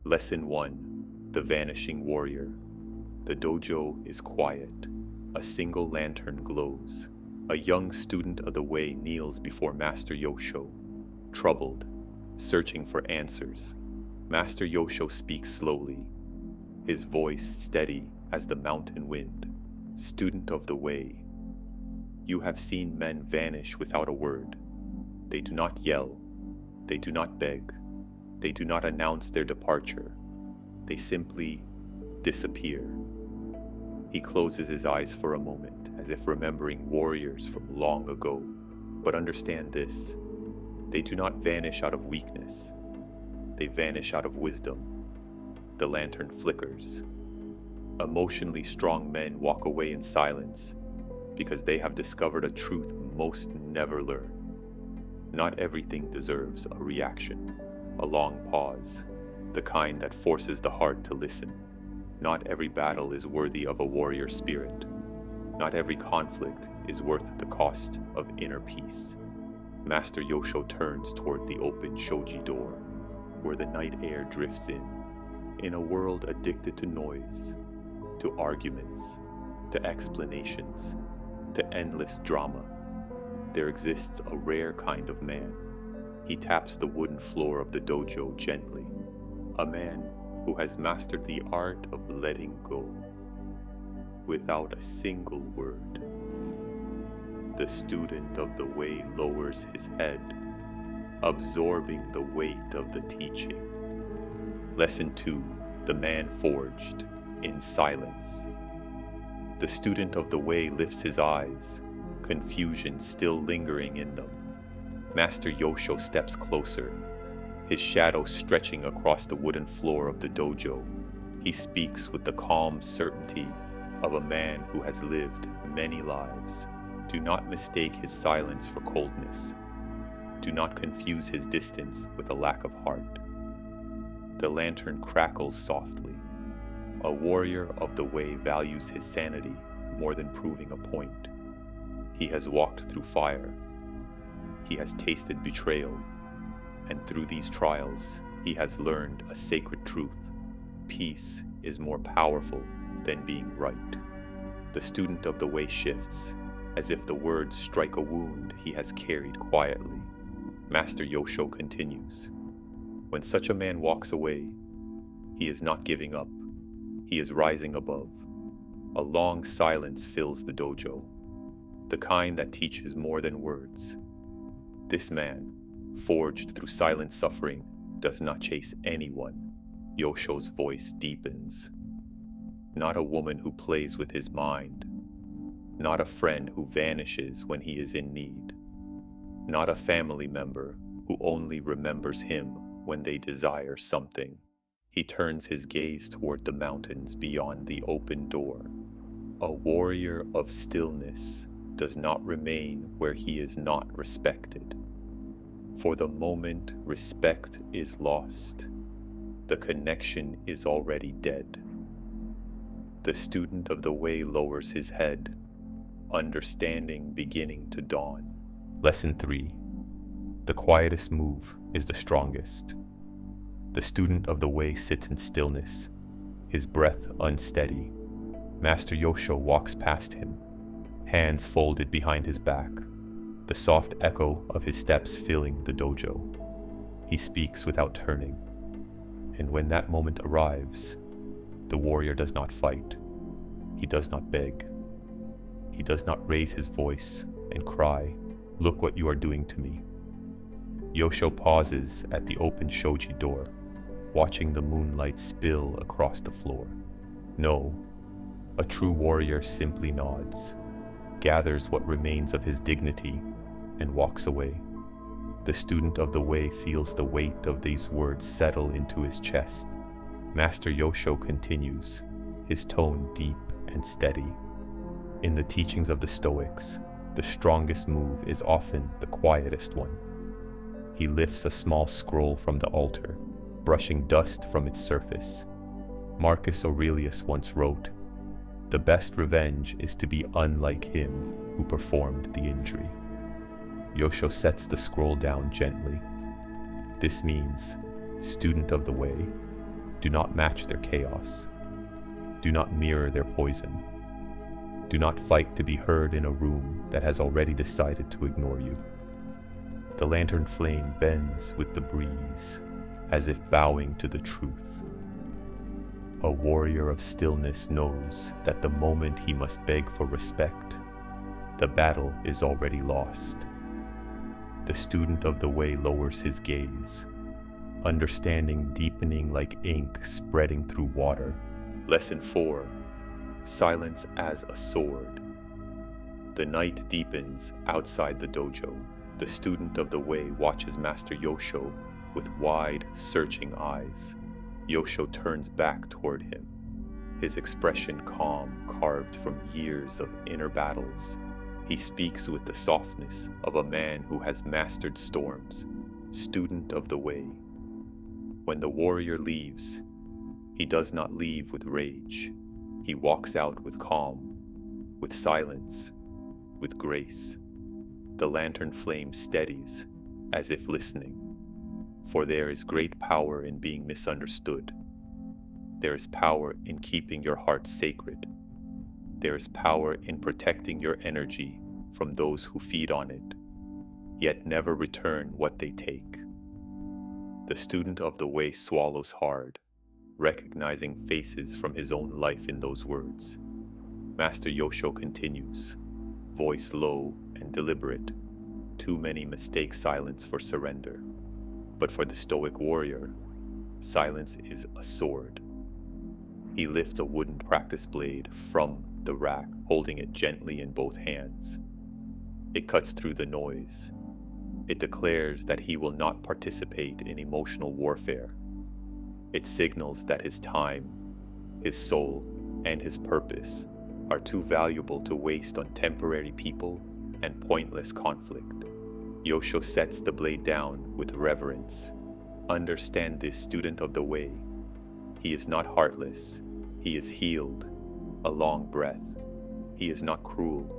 Lesson 1. The Vanishing Warrior. The dojo is quiet. A single lantern glows. A young student of the way kneels before Master Yosho, troubled, searching for answers. Master Yosho speaks slowly, his voice steady as the mountain wind. Student of the way, you have seen men vanish without a word. They do not yell. They do not beg. They do not announce their departure. They simply disappear. He closes his eyes for a moment, as if remembering warriors from long ago. But understand this, they do not vanish out of weakness. They vanish out of wisdom. The lantern flickers. Emotionally strong men walk away in silence because they have discovered a truth most never learn. Not everything deserves a reaction, a long pause, the kind that forces the heart to listen. Not every battle is worthy of a warrior spirit. Not every conflict is worth the cost of inner peace. Master Yosho turns toward the open shoji door, where the night air drifts in. In a world addicted to noise, to arguments, to explanations, to endless drama, there exists a rare kind of man. He taps the wooden floor of the dojo gently, a man who has mastered the art of letting go, without a single word. The student of the way lowers his head, absorbing the weight of the teaching. Lesson 2. The man forged in silence. The student of the way lifts his eyes, confusion still lingering in them. Master Yosho steps closer, his shadow stretching across the wooden floor of the dojo. He speaks with the calm certainty of a man who has lived many lives. Do not mistake his silence for coldness. Do not confuse his distance with a lack of heart. The lantern crackles softly. A warrior of the way values his sanity more than proving a point. He has walked through fire. He has tasted betrayal. And through these trials, he has learned a sacred truth. Peace is more powerful than being right. The student of the way shifts, as if the words strike a wound he has carried quietly. Master Yosho continues. When such a man walks away, he is not giving up. He is rising above. A long silence fills the dojo, the kind that teaches more than words. This man, forged through silent suffering, does not chase anyone. Yosho's voice deepens. Not a woman who plays with his mind. Not a friend who vanishes when he is in need. Not a family member who only remembers him when they desire something. He turns his gaze toward the mountains beyond the open door. A warrior of stillness does not remain where he is not respected. For the moment respect is lost, the connection is already dead. The student of the way lowers his head, understanding beginning to dawn. Lesson 3. The quietest move is the strongest. The student of the way sits in stillness, his breath unsteady. Master Yosho walks past him, hands folded behind his back, the soft echo of his steps filling the dojo. He speaks without turning. And when that moment arrives, the warrior does not fight. He does not beg. He does not raise his voice and cry, "Look what you are doing to me." Yosho pauses at the open shoji door, watching the moonlight spill across the floor. No, a true warrior simply nods, gathers what remains of his dignity, and walks away. The student of the way feels the weight of these words settle into his chest. Master Yosho continues, his tone deep and steady. In the teachings of the Stoics, the strongest move is often the quietest one. He lifts a small scroll from the altar, brushing dust from its surface. Marcus Aurelius once wrote, "The best revenge is to be unlike him who performed the injury." Yosho sets the scroll down gently. This means, student of the way, Do not match their chaos. Do not mirror their poison. Do not fight to be heard in a room that has already decided to ignore you. The lantern flame bends with the breeze, as if bowing to the truth. A warrior of stillness knows that the moment he must beg for respect, the battle is already lost. The student of the way lowers his gaze, understanding deepening like ink spreading through water. Lesson 4. Silence as a sword. The night deepens outside the dojo. The student of the way watches Master Yosho with wide, searching eyes. Yosho turns back toward him, his expression calm, carved from years of inner battles. He speaks with the softness of a man who has mastered storms, student of the way. When the warrior leaves, he does not leave with rage. He walks out with calm, with silence, with grace. The lantern flame steadies, as if listening. For there is great power in being misunderstood. There is power in keeping your heart sacred. There is power in protecting your energy from those who feed on it, yet never return what they take. The student of the way swallows hard, recognizing faces from his own life in those words. Master Yosho continues, voice low and deliberate. Too many mistake silence for surrender. But for the stoic warrior, silence is a sword. He lifts a wooden practice blade from the rack, holding it gently in both hands. It cuts through the noise. It declares that he will not participate in emotional warfare. It signals that his time, his soul, and his purpose are too valuable to waste on temporary people and pointless conflict. Yosho sets the blade down with reverence. Understand this, student of the way. He is not heartless. He is healed. A long breath. He is not cruel.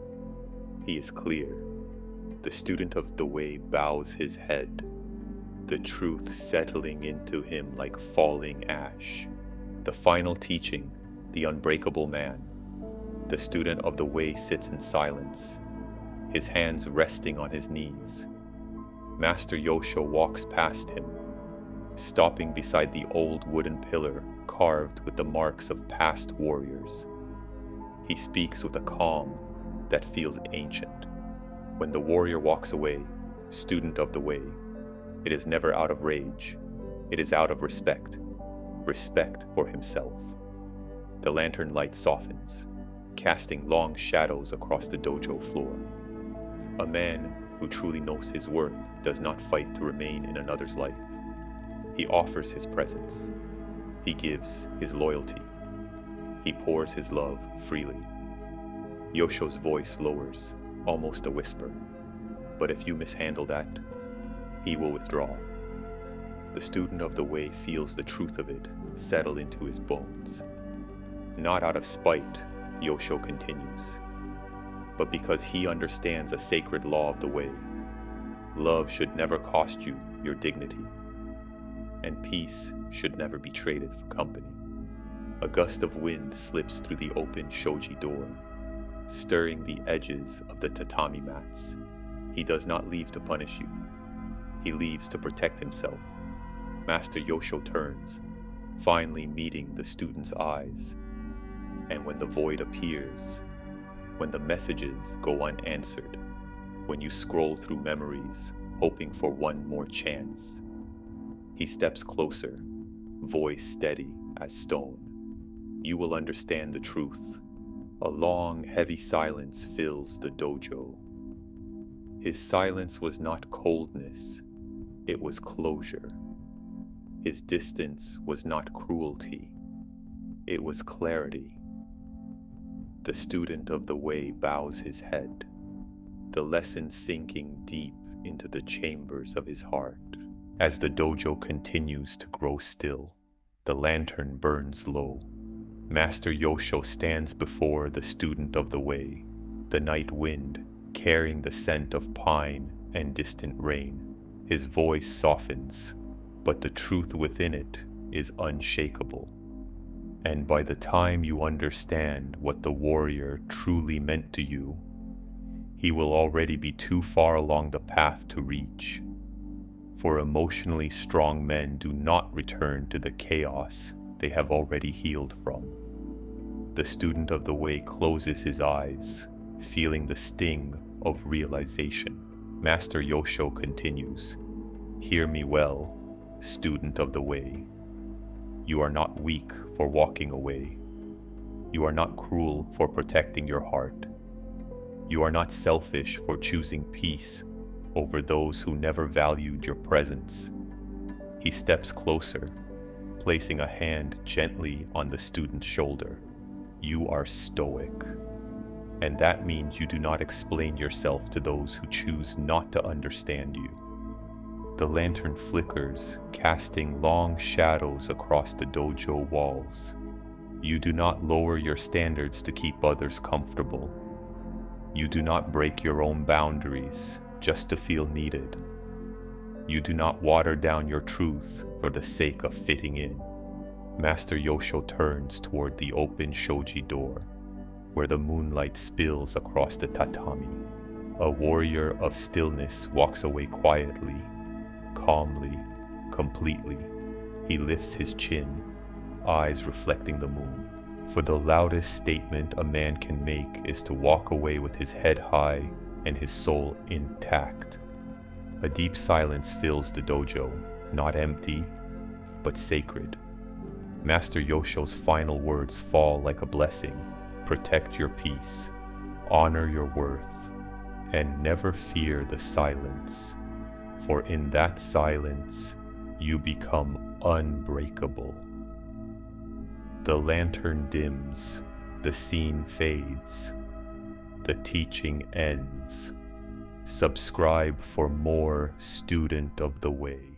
He is clear. The student of the way bows his head, the truth settling into him like falling ash. The final teaching, the unbreakable man. The student of the way sits in silence, his hands resting on his knees. Master Yosho walks past him, stopping beside the old wooden pillar carved with the marks of past warriors. He speaks with a calm that feels ancient. When the warrior walks away, student of the way, it is never out of rage. It is out of respect. Respect for himself. The lantern light softens, casting long shadows across the dojo floor. A man who truly knows his worth does not fight to remain in another's life. He offers his presence. He gives his loyalty. He pours his love freely. Yosho's voice lowers, almost a whisper. But if you mishandle that, he will withdraw. The student of the way feels the truth of it settle into his bones. Not out of spite, Yosho continues, but because he understands a sacred law of the way. Love should never cost you your dignity, and peace should never be traded for company. A gust of wind slips through the open shoji door, stirring the edges of the tatami mats. He does not leave to punish you. He leaves to protect himself. Master Yosho turns, finally meeting the student's eyes. And when the void appears, when the messages go unanswered, when you scroll through memories, hoping for one more chance, he steps closer, voice steady as stone. You will understand the truth. A long, heavy silence fills the dojo. His silence was not coldness, it was closure. His distance was not cruelty, it was clarity. The student of the way bows his head, the lesson sinking deep into the chambers of his heart. As the dojo continues to grow still, the lantern burns low. Master Yosho stands before the student of the way, the night wind carrying the scent of pine and distant rain. His voice softens, but the truth within it is unshakable. And by the time you understand what the warrior truly meant to you, he will already be too far along the path to reach. For emotionally strong men do not return to the chaos they have already healed from. The student of the way closes his eyes, feeling the sting of realization. Master Yosho continues, "Hear me well, student of the way. You are not weak for walking away. You are not cruel for protecting your heart. You are not selfish for choosing peace over those who never valued your presence." He steps closer, placing a hand gently on the student's shoulder. "You are stoic, and that means you do not explain yourself to those who choose not to understand you." The lantern flickers, casting long shadows across the dojo walls. You do not lower your standards to keep others comfortable. You do not break your own boundaries just to feel needed. You do not water down your truth for the sake of fitting in. Master Yosho turns toward the open shoji door, where the moonlight spills across the tatami. A warrior of stillness walks away quietly, calmly, completely. He lifts his chin, eyes reflecting the moon. For the loudest statement a man can make is to walk away with his head high and his soul intact. A deep silence fills the dojo, not empty, but sacred. Master Yosho's final words fall like a blessing. Protect your peace, honor your worth, and never fear the silence. For in that silence, you become unbreakable. The lantern dims, the scene fades, the teaching ends. Subscribe for more Student of the Way.